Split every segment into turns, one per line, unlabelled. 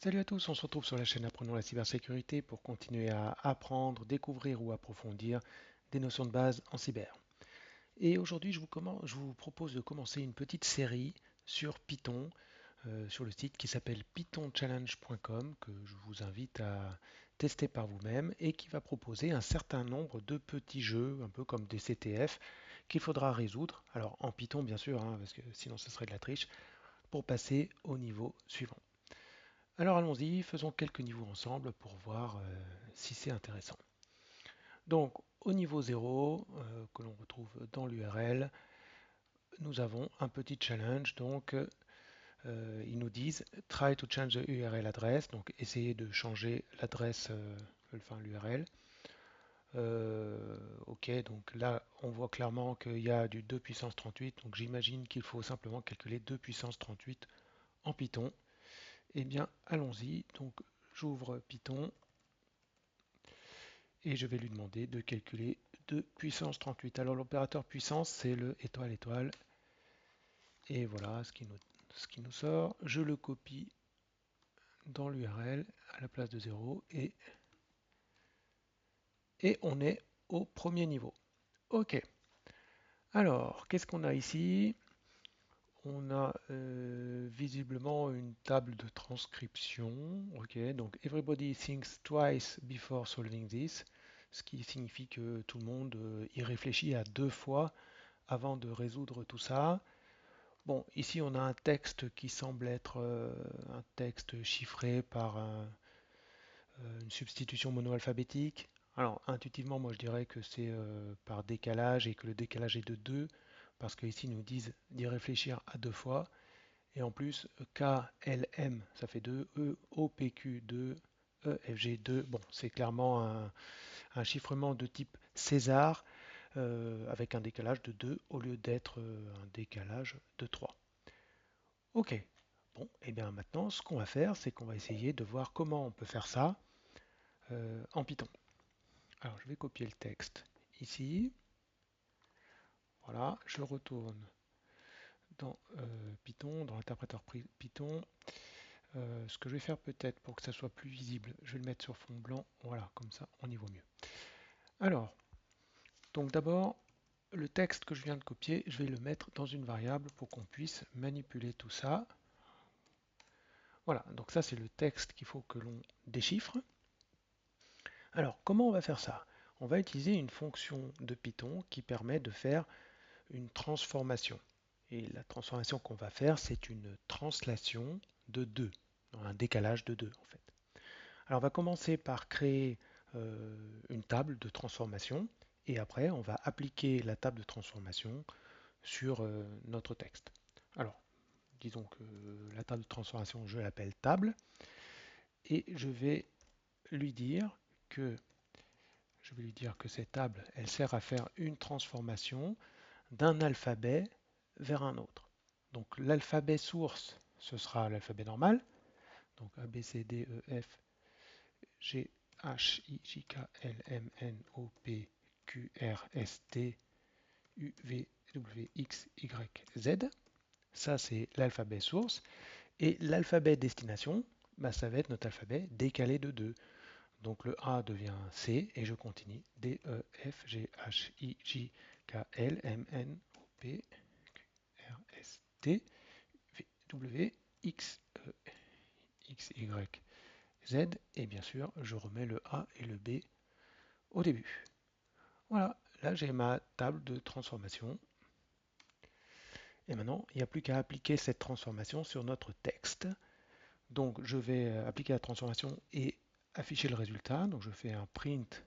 Salut à tous, on se retrouve sur la chaîne Apprenons la cybersécurité pour continuer à apprendre, découvrir ou approfondir des notions de base en cyber. Et aujourd'hui, je vous propose de commencer une petite série sur Python, sur le site qui s'appelle pythonchallenge.com, que je vous invite à tester par vous-même et qui va proposer un certain nombre de petits jeux, un peu comme des CTF, qu'il faudra résoudre. Alors en Python, bien sûr, hein, parce que sinon ce serait de la triche, pour passer au niveau suivant. Alors allons-y, faisons quelques niveaux ensemble pour voir si c'est intéressant. Donc au niveau 0, que l'on retrouve dans l'URL, nous avons un petit challenge. Donc ils nous disent try to change the URL address, donc essayez de changer l'adresse, enfin l'URL. Ok, donc là on voit clairement qu'il y a du 2 puissance 38, donc j'imagine qu'il faut simplement calculer 2 puissance 38 en Python. Eh bien allons-y, donc j'ouvre Python et je vais lui demander de calculer 2 puissance 38. Alors l'opérateur puissance, c'est le étoile étoile. Et voilà ce qui nous sort. Je le copie dans l'URL à la place de 0 et on est au premier niveau. Ok. Alors, qu'est-ce qu'on a ici? On a visiblement une table de transcription. Ok, donc everybody thinks twice before solving this, ce qui signifie que tout le monde y réfléchit à deux fois avant de résoudre tout ça. Bon, ici on a un texte qui semble être un texte chiffré par une substitution monoalphabétique. Alors, intuitivement, moi je dirais que c'est par décalage et que le décalage est de 2, parce qu'ici ils nous disent d'y réfléchir à deux fois. Et en plus, K, L, M, ça fait 2, E, O, P, Q, 2, E, F, G, 2. Bon, c'est clairement un chiffrement de type César avec un décalage de 2 au lieu d'être un décalage de 3. Ok, bon, et bien maintenant, ce qu'on va faire, c'est qu'on va essayer de voir comment on peut faire ça en Python. Alors, je vais copier le texte ici. Voilà, je retourne dans Python, dans l'interpréteur Python. Ce que je vais faire peut-être pour que ça soit plus visible, je vais le mettre sur fond blanc. Voilà, comme ça, on y voit mieux. Alors, donc d'abord, le texte que je viens de copier, je vais le mettre dans une variable pour qu'on puisse manipuler tout ça. Voilà, donc ça c'est le texte qu'il faut que l'on déchiffre. Alors, comment on va faire ça? On va utiliser une fonction de Python qui permet de faire une transformation. Et la transformation qu'on va faire, c'est une translation de 2, un décalage de 2 en fait. Alors, on va commencer par créer une table de transformation et après, on va appliquer la table de transformation sur notre texte. Alors, disons que la table de transformation, je l'appelle table et que je vais lui dire que cette table, elle sert à faire une transformation d'un alphabet vers un autre. Donc l'alphabet source, ce sera l'alphabet normal. Donc A, B, C, D, E, F, G, H, I, J, K, L, M, N, O, P, Q, R, S, T, U, V, W, X, Y, Z. Ça, c'est l'alphabet source. Et l'alphabet destination, bah, ça va être notre alphabet décalé de 2. Donc le A devient C et je continue. D, E, F, G, H, I, J, K, L, M, N, O, P, Q, R, S, T, V, W, X, E, X, Y, Z. Et bien sûr, je remets le A et le B au début. Voilà, là j'ai ma table de transformation. Et maintenant, il n'y a plus qu'à appliquer cette transformation sur notre texte. Donc je vais appliquer la transformation et afficher le résultat. Donc je fais un print.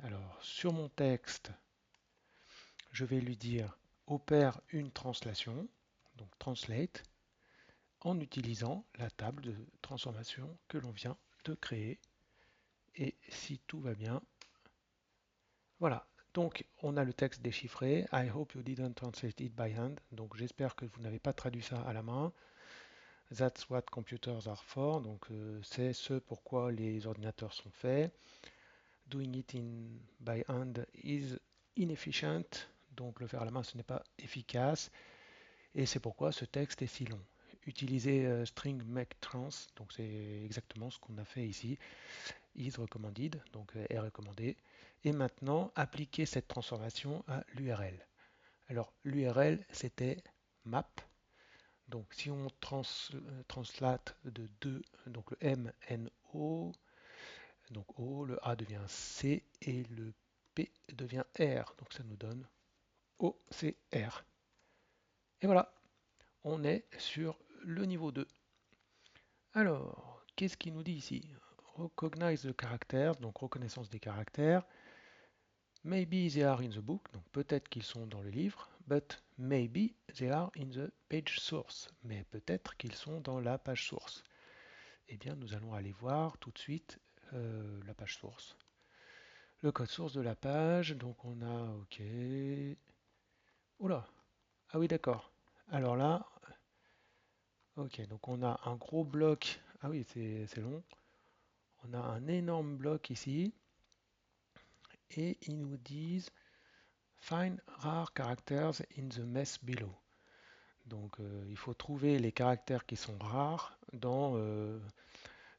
Alors sur mon texte, je vais lui dire opère une translation, donc translate, en utilisant la table de transformation que l'on vient de créer. Et si tout va bien, voilà. Donc on a le texte déchiffré. I hope you didn't translate it by hand. Donc j'espère que vous n'avez pas traduit ça à la main. That's what computers are for. Donc c'est ce pourquoi les ordinateurs sont faits. Doing it by hand is inefficient. Donc le faire à la main, ce n'est pas efficace. Et c'est pourquoi ce texte est si long. utiliser string make trans, donc c'est exactement ce qu'on a fait ici, is recommended, donc est recommandé, et maintenant appliquer cette transformation à l'URL. Alors l'URL c'était map, donc si on translate de 2, donc le M, N, O, donc O, le A devient C et le P devient R, donc ça nous donne O, C, R. Et voilà, on est sur le niveau 2. Alors, qu'est-ce qu'il nous dit ici? Recognize the characters, donc reconnaissance des caractères. Maybe they are in the book, donc peut-être qu'ils sont dans le livre, but maybe they are in the page source, mais peut-être qu'ils sont dans la page source. Eh bien, nous allons aller voir tout de suite la page source. Le code source de la page, donc on a, ok. Oula, ah oui, d'accord. Alors là, ok, donc on a un gros bloc. Ah oui, c'est long. On a un énorme bloc ici. Et ils nous disent Find rare characters in the mess below. Donc il faut trouver les caractères qui sont rares dans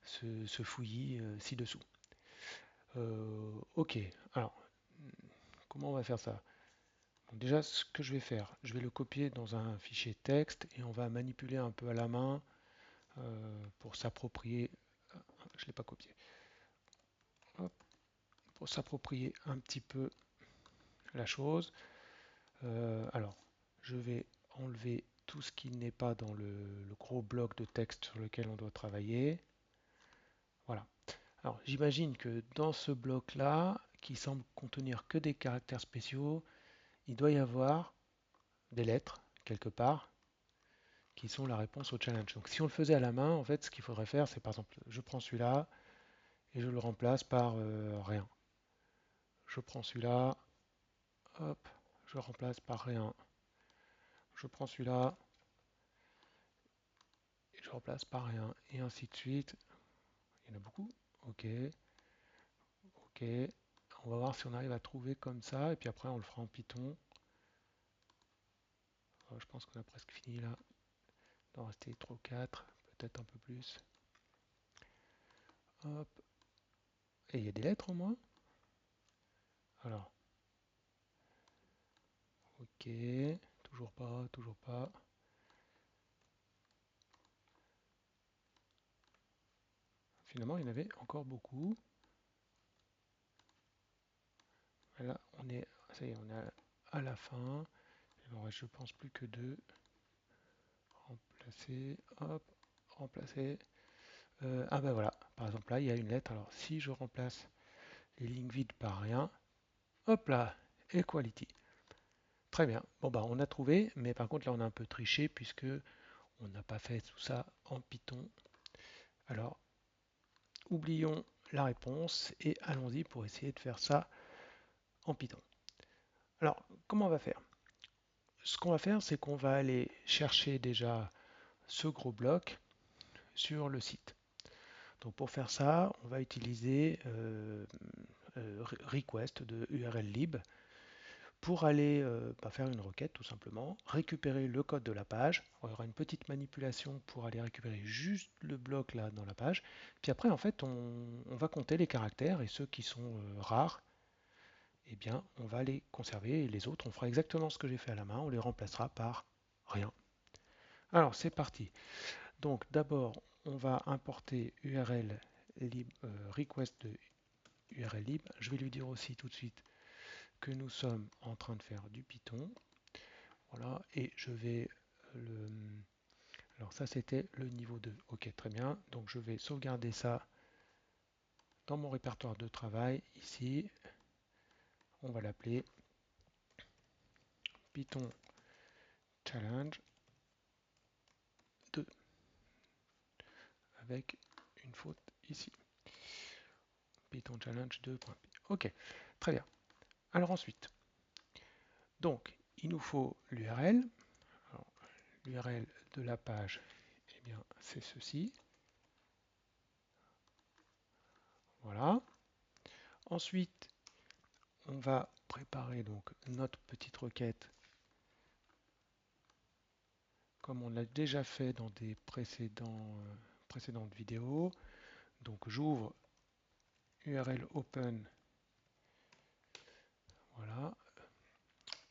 ce fouillis ci-dessous. Ok, alors comment on va faire ça? Bon, déjà, ce que je vais faire, je vais le copier dans un fichier texte et on va manipuler un peu à la main pour s'approprier. Je ne l'ai pas copié. Hop, pour s'approprier un petit peu la chose. Alors, je vais enlever tout ce qui n'est pas dans le gros bloc de texte sur lequel on doit travailler. Voilà. Alors, j'imagine que dans ce bloc-là, qui semble contenir que des caractères spéciaux, il doit y avoir des lettres quelque part qui sont la réponse au challenge. Donc, si on le faisait à la main, en fait, ce qu'il faudrait faire, c'est par exemple, je prends celui-là et je le remplace par rien. Je prends celui-là, hop, je le remplace par rien. Je prends celui-là et je remplace par rien. Et ainsi de suite. Il y en a beaucoup. Ok, ok. On va voir si on arrive à trouver comme ça. Et puis après, on le fera en Python. Je pense qu'on a presque fini là. Il doit en rester 3 ou 4, peut-être un peu plus. Hop. Et il y a des lettres au moins. Alors, ok. Toujours pas, toujours pas. Finalement, il y en avait encore beaucoup. Et là, on est, ça y est, on est à la fin. Il en reste, je pense, plus que deux. Remplacer, hop, remplacer. Ah ben voilà, par exemple là, il y a une lettre. Alors, si je remplace les lignes vides par rien, hop là, equality. Très bien. Bon bah on a trouvé, mais par contre là on a un peu triché puisque on n'a pas fait tout ça en Python. Alors oublions la réponse et allons-y pour essayer de faire ça en Python. Alors comment on va faire? Ce qu'on va faire, c'est qu'on va aller chercher déjà ce gros bloc sur le site. Donc pour faire ça, on va utiliser request de URL lib pour aller faire une requête tout simplement, récupérer le code de la page. On aura une petite manipulation pour aller récupérer juste le bloc là dans la page. Puis après, en fait, on va compter les caractères et ceux qui sont rares, eh bien, on va les conserver et les autres, on fera exactement ce que j'ai fait à la main, on les remplacera par rien. Alors, c'est parti. Donc, d'abord, on va importer URL lib, request de URL lib. Je vais lui dire aussi tout de suite que nous sommes en train de faire du Python. Voilà, et je vais le... Alors ça c'était le niveau 2. Ok, très bien. Donc je vais sauvegarder ça dans mon répertoire de travail. Ici, on va l'appeler Python Challenge 2 avec une faute ici. Python Challenge 2. Ok, très bien. Alors ensuite, donc il nous faut l'URL. L'URL de la page, eh bien c'est ceci. Voilà. Ensuite, on va préparer donc notre petite requête comme on l'a déjà fait dans des précédentes vidéos. Donc j'ouvre URL open, voilà,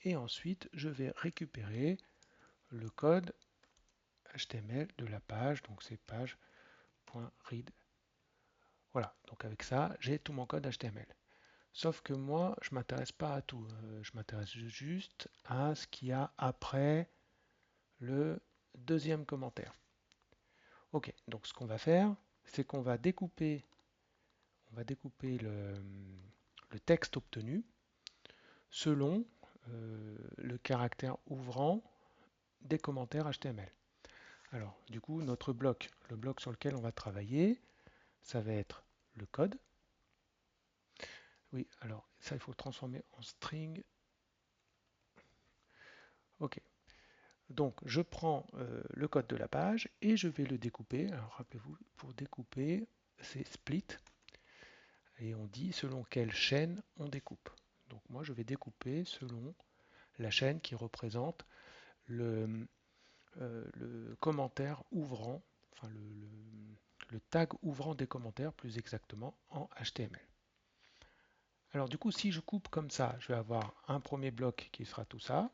et ensuite je vais récupérer le code HTML de la page, donc c'est page.read. Voilà, donc avec ça, j'ai tout mon code HTML. Sauf que moi, je ne m'intéresse pas à tout. Je m'intéresse juste à ce qu'il y a après le deuxième commentaire. Ok, donc ce qu'on va faire, c'est qu'on va découper, le texte obtenu selon le caractère ouvrant des commentaires HTML. Alors, du coup, notre bloc, le bloc sur lequel on va travailler, ça va être le code. Oui, alors ça, il faut le transformer en string. Ok, donc je prends le code de la page et je vais le découper. Alors, rappelez-vous, pour découper, c'est split. Et on dit selon quelle chaîne on découpe. Donc moi, je vais découper selon la chaîne qui représente le commentaire ouvrant, enfin le tag ouvrant des commentaires plus exactement en HTML. Alors du coup, si je coupe comme ça, je vais avoir un premier bloc qui sera tout ça.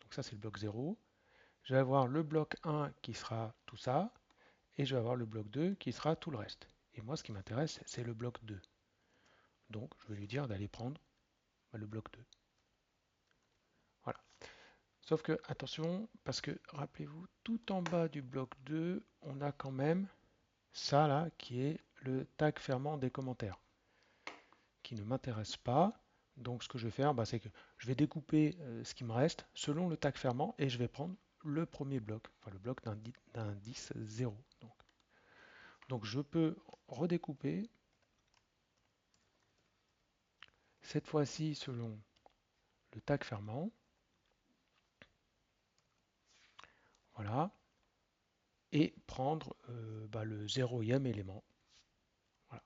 Donc ça, c'est le bloc 0. Je vais avoir le bloc 1 qui sera tout ça. Et je vais avoir le bloc 2 qui sera tout le reste. Et moi, ce qui m'intéresse, c'est le bloc 2. Donc je vais lui dire d'aller prendre le bloc 2. Voilà. Sauf que, attention, parce que rappelez-vous, tout en bas du bloc 2, on a quand même ça là, qui est le tag fermant des commentaires, qui ne m'intéresse pas. Donc ce que je vais faire, c'est que je vais découper ce qui me reste selon le tag fermant et je vais prendre le premier bloc, enfin le bloc d'indice 0. Donc je peux redécouper, cette fois-ci selon le tag fermant. Voilà. Et prendre le 0e élément. Voilà.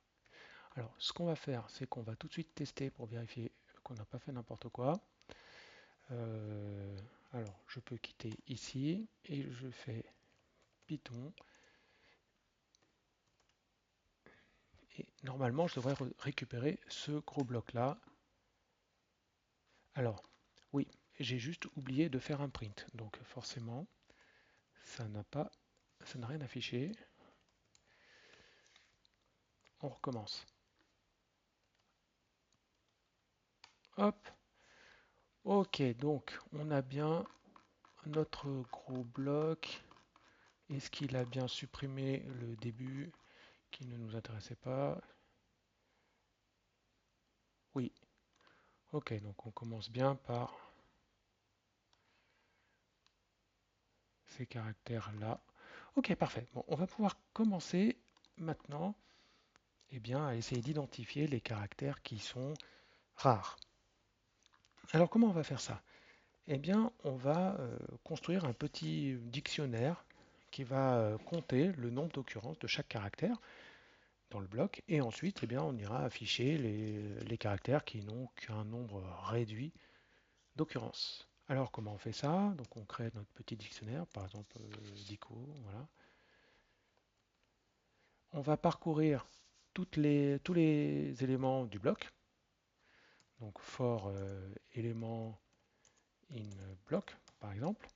Alors, ce qu'on va faire, c'est qu'on va tout de suite tester pour vérifier qu'on n'a pas fait n'importe quoi. Alors, je peux quitter ici et je fais Python. Et normalement, je devrais récupérer ce gros bloc-là. Alors, oui, j'ai juste oublié de faire un print. Donc, forcément, ça n'a rien affiché. On recommence. Hop. Ok, donc on a bien notre gros bloc. Est-ce qu'il a bien supprimé le début qui ne nous intéressait pas? Oui. Ok, donc on commence bien par ces caractères-là. Ok, parfait. Bon, on va pouvoir commencer maintenant à essayer d'identifier les caractères qui sont rares. Alors comment on va faire ça? On va construire un petit dictionnaire qui va compter le nombre d'occurrences de chaque caractère dans le bloc et ensuite on ira afficher les caractères qui n'ont qu'un nombre réduit d'occurrences. Alors comment on fait ça? Donc on crée notre petit dictionnaire, par exemple dico, voilà. On va parcourir tous les éléments du bloc. Donc for élément in bloc, par exemple.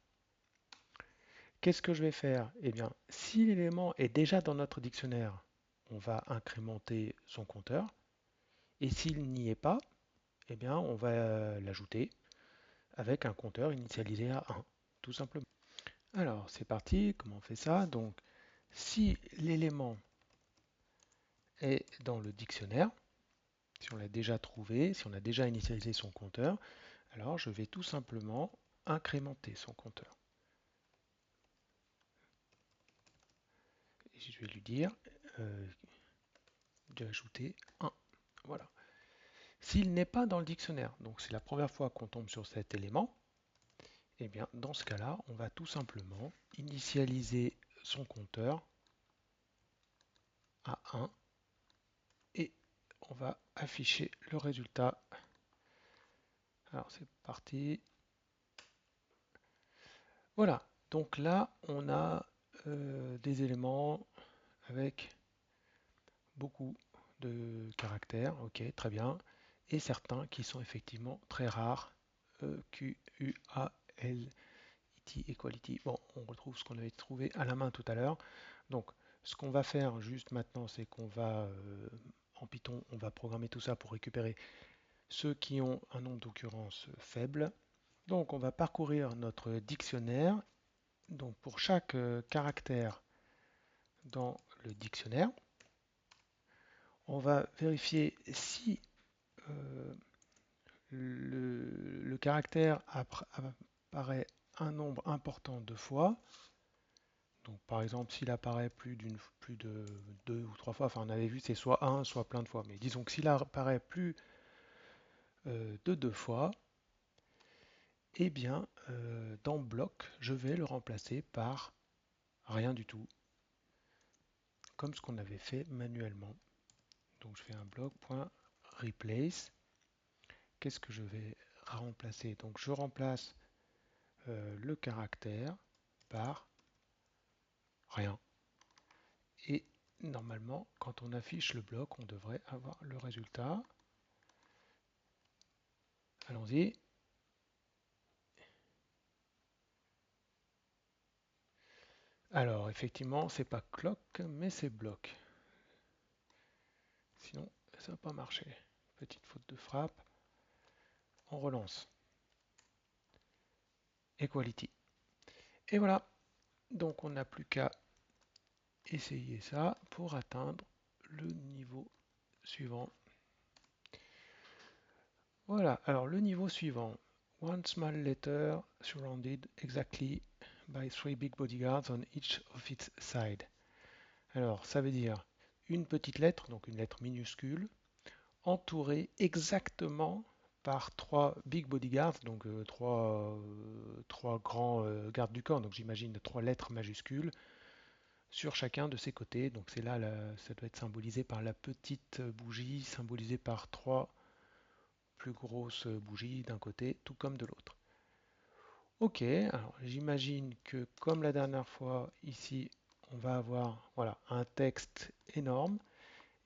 Qu'est-ce que je vais faire? Si l'élément est déjà dans notre dictionnaire, on va incrémenter son compteur. Et s'il n'y est pas, on va l'ajouter avec un compteur initialisé à 1, tout simplement. Alors, c'est parti, comment on fait ça? Donc, si l'élément est dans le dictionnaire, si on l'a déjà trouvé, si on a déjà initialisé son compteur, alors je vais tout simplement incrémenter son compteur. Et je vais lui dire d'ajouter 1. Voilà. S'il n'est pas dans le dictionnaire, donc c'est la première fois qu'on tombe sur cet élément, dans ce cas-là, on va tout simplement initialiser son compteur à 1 et on va afficher le résultat. Alors c'est parti. Voilà. Donc là, on a des éléments avec beaucoup de caractères, ok, très bien, et certains qui sont effectivement très rares, Q, U, A, L, IT, Equality. Bon, on retrouve ce qu'on avait trouvé à la main tout à l'heure. Donc, ce qu'on va faire juste maintenant, c'est qu'on va, en Python, on va programmer tout ça pour récupérer ceux qui ont un nombre d'occurrences faible. Donc, on va parcourir notre dictionnaire. Donc, pour chaque caractère dans le dictionnaire, on va vérifier si euh, le caractère apparaît un nombre important de fois. Donc par exemple, s'il apparaît plus de deux ou trois fois, enfin on avait vu c'est soit un, soit plein de fois, mais disons que s'il apparaît plus de deux fois, eh bien dans bloc, je vais le remplacer par rien du tout, comme ce qu'on avait fait manuellement. Donc je fais un bloc.replace. Qu'est-ce que je vais remplacer? Donc je remplace le caractère par rien. Et normalement, quand on affiche le bloc, on devrait avoir le résultat. Allons-y. Alors, effectivement, c'est pas clock, mais c'est bloc. Sinon, ça va pas marcher. Petite faute de frappe. On relance. Equality. Et voilà. Donc, on n'a plus qu'à essayer ça pour atteindre le niveau suivant. Voilà. Alors, le niveau suivant. One small letter surrounded exactly by three big bodyguards on each of its sides. Alors, ça veut dire une petite lettre, donc une lettre minuscule, entourée exactement par trois big bodyguards, donc trois grands gardes du corps, donc j'imagine trois lettres majuscules sur chacun de ses côtés. Donc c'est là, ça doit être symbolisé par la petite bougie, symbolisée par trois plus grosses bougies d'un côté, tout comme de l'autre. Ok, alors j'imagine que comme la dernière fois, ici, on va avoir voilà, un texte énorme.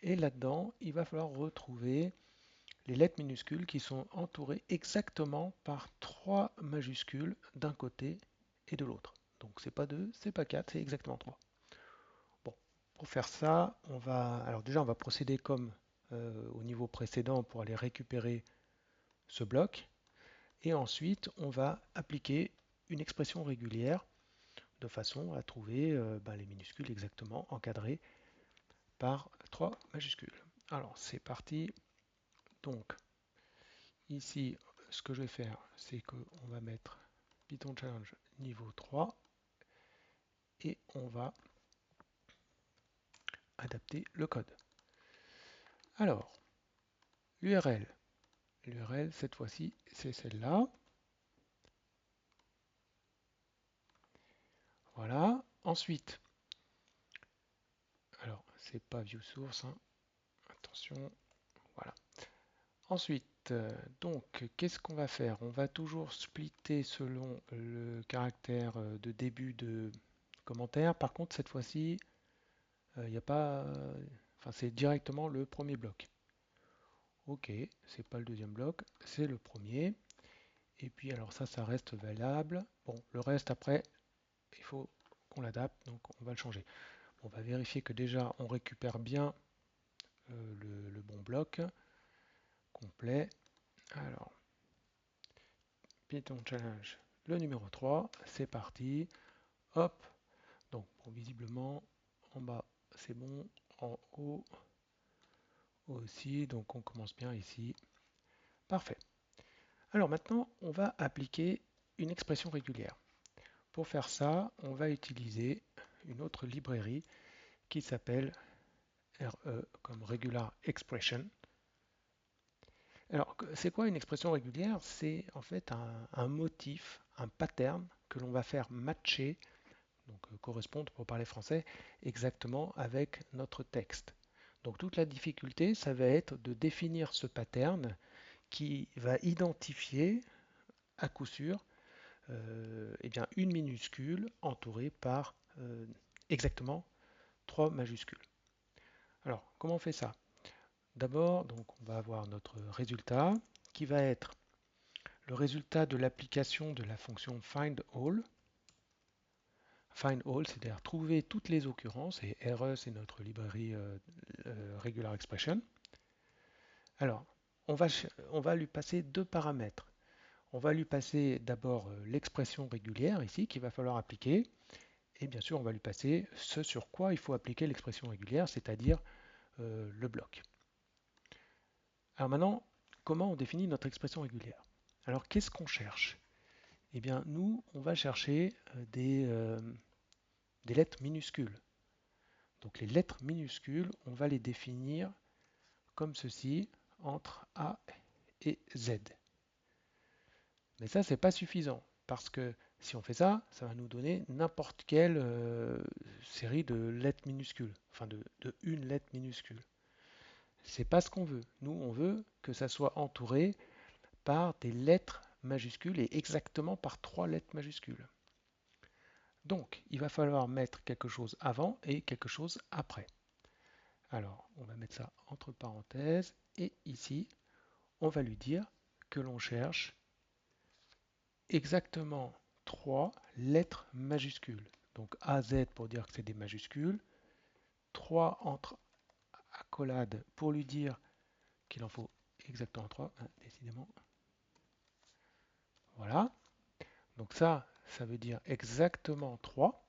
Et là-dedans, il va falloir retrouver les lettres minuscules qui sont entourées exactement par trois majuscules d'un côté et de l'autre. Donc c'est pas deux, c'est pas quatre, c'est exactement trois. Bon, pour faire ça, alors déjà on va procéder comme au niveau précédent pour aller récupérer ce bloc. Et ensuite, on va appliquer une expression régulière de façon à trouver les minuscules exactement encadrés par trois majuscules. Alors c'est parti. Donc ici, ce que je vais faire, c'est qu'on va mettre Python Challenge niveau 3 et on va adapter le code. Alors, l'URL. L'URL, cette fois-ci, c'est celle-là. Voilà. Ensuite, alors, c'est pas view source, hein. Attention. Voilà. Ensuite, donc, qu'est-ce qu'on va faire? On va toujours splitter selon le caractère de début de commentaire. Par contre, cette fois-ci, il n'y a pas. Enfin, c'est directement le premier bloc. Ok, c'est pas le deuxième bloc, c'est le premier. Et puis alors ça reste valable. Bon, le reste après, il faut qu'on l'adapte, donc on va le changer. On va vérifier que déjà on récupère bien le bon bloc complet. Alors, Python Challenge, le numéro 3, c'est parti. Hop, donc bon, visiblement en bas c'est bon, en haut aussi, donc on commence bien ici. Parfait. Alors maintenant, on va appliquer une expression régulière. Pour faire ça, on va utiliser une autre librairie qui s'appelle RE comme Regular Expression. Alors, c'est quoi une expression régulière? C'est en fait un motif, un pattern que l'on va faire matcher, donc correspondre pour parler français, exactement avec notre texte. Donc toute la difficulté, ça va être de définir ce pattern qui va identifier à coup sûr eh bien, une minuscule entourée par exactement 3 majuscules. Alors, comment on fait ça? D'abord, donc, on va avoir notre résultat qui va être le résultat de l'application de la fonction findAll. Find all, c'est-à-dire trouver toutes les occurrences, et RE, c'est notre librairie regular expression. Alors, on va lui passer deux paramètres. On va lui passer d'abord l'expression régulière ici qu'il va falloir appliquer, et bien sûr on va lui passer ce sur quoi il faut appliquer l'expression régulière, c'est-à-dire le bloc. Alors maintenant, comment on définit notre expression régulière? Alors qu'est-ce qu'on cherche? Eh bien nous, on va chercher des lettres minuscules. Donc les lettres minuscules, on va les définir comme ceci, entre A et Z. Mais ça, c'est pas suffisant, parce que si on fait ça, ça va nous donner n'importe quelle série de lettres minuscules, enfin de une lettre minuscule. C'est pas ce qu'on veut. Nous, on veut que ça soit entouré par des lettres majuscules et exactement par 3 lettres majuscules. Donc, il va falloir mettre quelque chose avant et quelque chose après. Alors, on va mettre ça entre parenthèses et ici, on va lui dire que l'on cherche exactement 3 lettres majuscules. Donc AZ pour dire que c'est des majuscules, 3 entre accolades pour lui dire qu'il en faut exactement 3, décidément. Voilà. Donc ça veut dire exactement 3.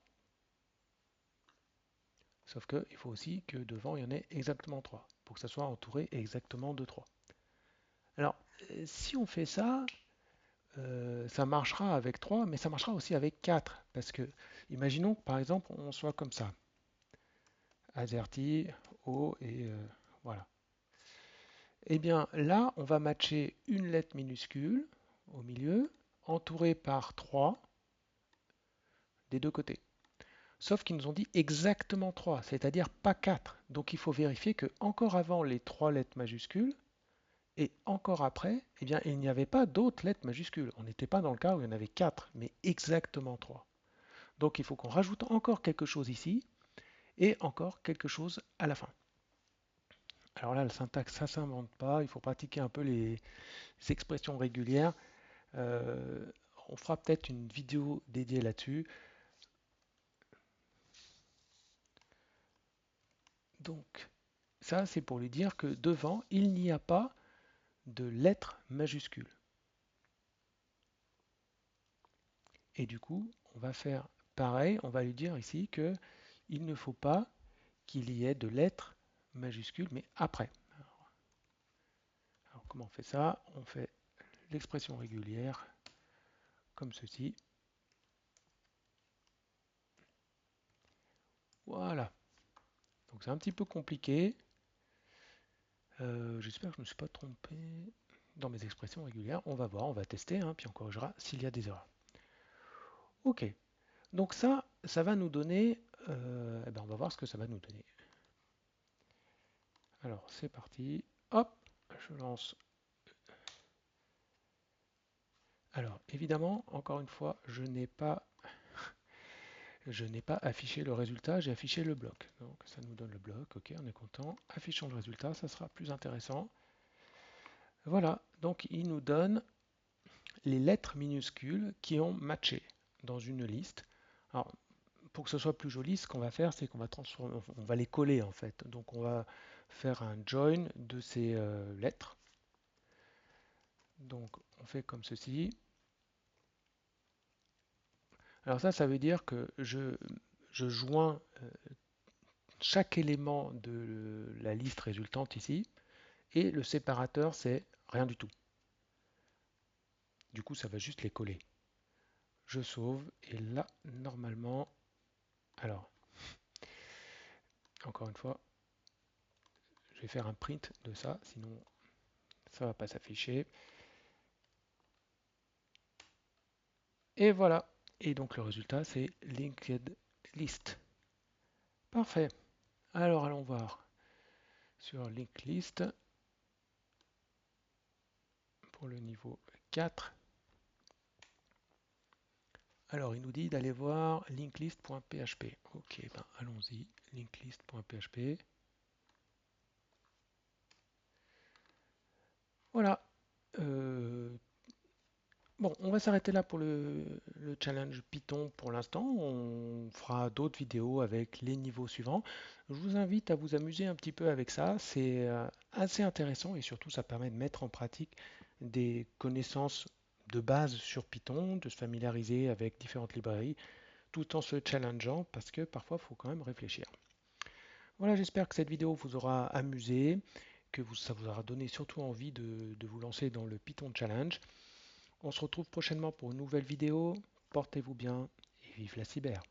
Sauf qu'il faut aussi que devant il y en ait exactement 3 pour que ça soit entouré exactement de 3. Alors, si on fait ça, ça marchera avec 3, mais ça marchera aussi avec 4. Parce que, imaginons que par exemple, on soit comme ça. AZERTY, O et voilà. Eh bien là, on va matcher une lettre minuscule au milieu, entourée par 3 des deux côtés. Sauf qu'ils nous ont dit exactement 3, c'est-à-dire pas 4. Donc il faut vérifier que encore avant les 3 lettres majuscules, et encore après, eh bien, il n'y avait pas d'autres lettres majuscules. On n'était pas dans le cas où il y en avait 4, mais exactement 3. Donc il faut qu'on rajoute encore quelque chose ici, et encore quelque chose à la fin. Alors là, le syntaxe, ça ne s'invente pas. Il faut pratiquer un peu les expressions régulières. Euh, on fera peut-être une vidéo dédiée là-dessus. Donc, ça, c'est pour lui dire que devant, il n'y a pas de lettres majuscules. Et du coup, on va faire pareil. On va lui dire ici que il ne faut pas qu'il y ait de lettres majuscules, mais après. Alors, comment on fait ça? On fait l'expression régulière comme ceci. Voilà. Donc c'est un petit peu compliqué. J'espère que je ne me suis pas trompé dans mes expressions régulières. On va voir, on va tester, hein, puis on corrigera s'il y a des erreurs. Ok, donc ça va nous donner, eh ben on va voir ce que ça va nous donner. Alors c'est parti, hop, je lance. Alors évidemment, encore une fois, je n'ai pas affiché le résultat, j'ai affiché le bloc. Donc ça nous donne le bloc, ok, on est content. Affichons le résultat, ça sera plus intéressant. Voilà, donc il nous donne les lettres minuscules qui ont matché dans une liste. Alors, pour que ce soit plus joli, ce qu'on va faire, c'est qu'on va transformer, on va les coller en fait. Donc on va faire un join de ces lettres. Donc on fait comme ceci. Alors ça veut dire que je joins chaque élément de la liste résultante ici, et le séparateur, c'est rien du tout. Du coup, ça va juste les coller. Je sauve, et là, normalement, alors, encore une fois, je vais faire un print de ça, sinon ça va pas s'afficher. Et voilà. Et donc le résultat, c'est linked list. Parfait. Alors allons voir sur linked list pour le niveau 4. Alors, il nous dit d'aller voir linklist.php. Ok, ben allons-y, linklist.php. Voilà. Euh, bon, on va s'arrêter là pour le challenge Python pour l'instant. On fera d'autres vidéos avec les niveaux suivants. Je vous invite à vous amuser un petit peu avec ça. C'est assez intéressant et surtout ça permet de mettre en pratique des connaissances de base sur Python, de se familiariser avec différentes librairies, tout en se challengeant parce que parfois il faut quand même réfléchir. Voilà, j'espère que cette vidéo vous aura amusé, que ça vous aura donné surtout envie de vous lancer dans le Python Challenge. On se retrouve prochainement pour une nouvelle vidéo. Portez-vous bien et vive la cyber.